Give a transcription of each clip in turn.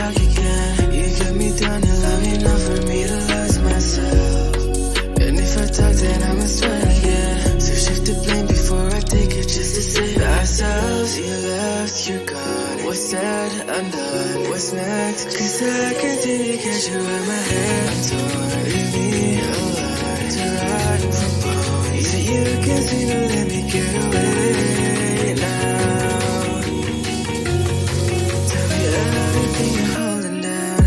dark again. You got me down and long enough for me to lose myself. And if I talk, then I'ma start again. So shift the blame before I take it, just to save ourselves. You left, you're gone. What's said, undone. What's next? Cause I continue to catch you in my hands. Leave me alone to rot from bones. Yeah, you can see no let me get away now. Tell me everything you're holding down.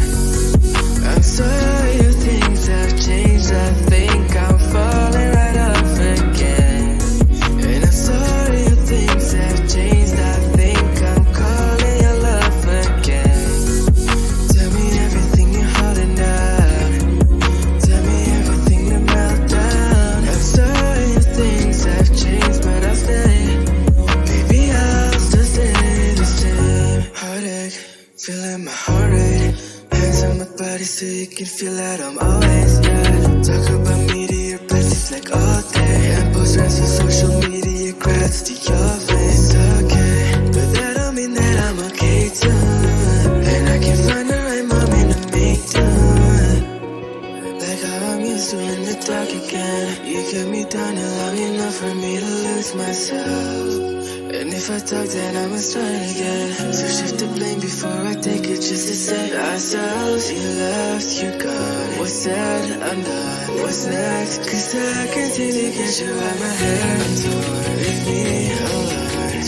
I'm sorry if things have changed. I think I'm falling right off again. And I'm sorry if things have changed. I think I'm calling your love again. Tell me everything you're holding down. Tell me everything to melt down. I'm sorry if things have changed, but I'll stay. Baby, I'll still stay the same. Heartache, feeling my heart rate. Hands on my body so you can feel that I'm always there. Talk about me to your besties like all day. And post rest on social media, grats to your face. Okay, but that don't mean that I'm okay too. And I can find the right moment to make do. Like how I'm used to in the dark again. You kept me down and long enough for me to lose myself. And if I talk, then I'ma start again. So shift the blame before I take it, just to save ourselves. You left, you're gone. What's said, undone. What's next? Cause I continue to get you out my hands. Leave me alone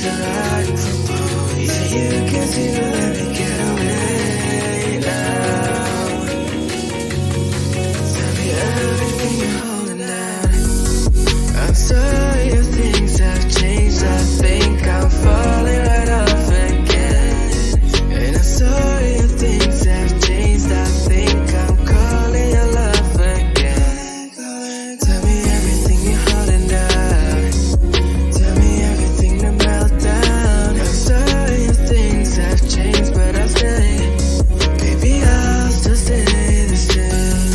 to rot from bones. Yeah, you can see no let me get away now. Tell me everything you're holding down. I'm sorry if things have changed. I think I'm falling right off again. And I'm sorry if things have changed. I think I'm calling your love again. Tell me everything you're holding down. Tell me everything to melt down. I'm sorry if things have changed, but I'll stay. Baby, I'll still stay the same.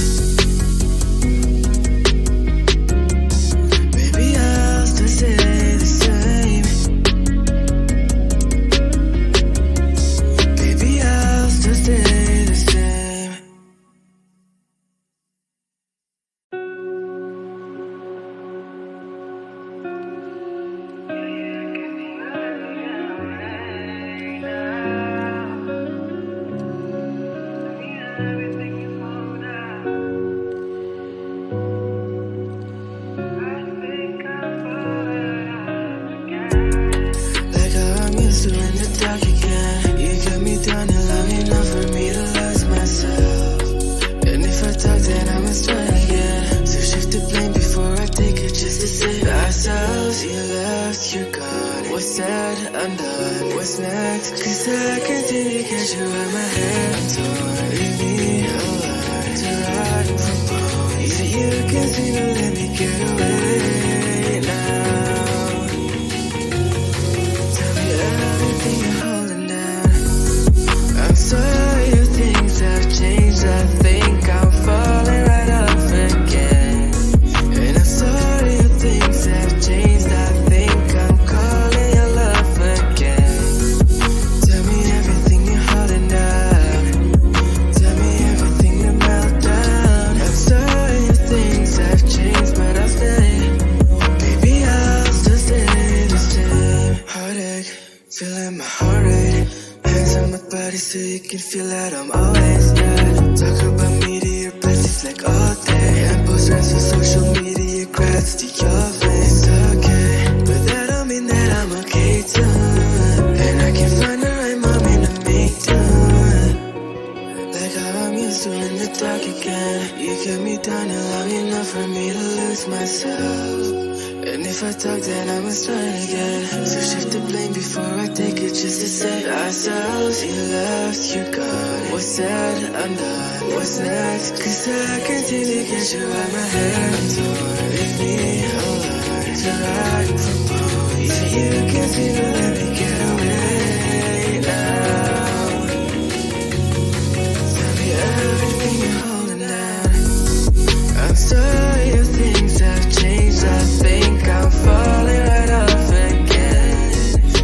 Baby, I'll still stay the same. Baby, I'll still stay the same. Like how I'm used to in the dark again. You got me down and long enough for me to lose myself. And if I talk, then I'ma start again. So shift the blame before I take it, just to save ourselves. You left, you're gone. What's said, undone. What's next? Cause I continue to catch you in my hands. Leave me alone to rot from bones. Yeah, you can see no let me get away now. Tell me everything you're holding down. I'm sorry if things have changed. I think I'm falling right off again. And I'm sorry if things have changed. I think I'm calling your love again. Tell me everything you're holding down. Tell me everything to melt down. I'm sorry if things have changed, but I'll stay. Baby, I'll still stay the same. Heartache, feeling my heart rate. Hands on my body so you can feel that I'm always there. Talk about me to your besties like all day. And post rest on social media, grats to your face. Okay, but that don't mean that I'm okay too. And I can find the right moment to make do. Like how I'm used to in the dark again. You kept me down and long enough for me to lose myself. And if I talk, then I'ma start again. So shift the blame before I take it, just to save ourselves. You left, you're gone. What's said, undone. What's next? Cause I continue to get you out my hands. Leave me alone to rot from bones. Yeah, you can see no let me get away now. Tell me everything you're holding down. I'm sorry if things have changed. I think I'm falling right off again.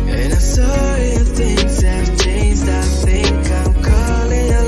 And I'm sorry if things have changed. I think I'm calling your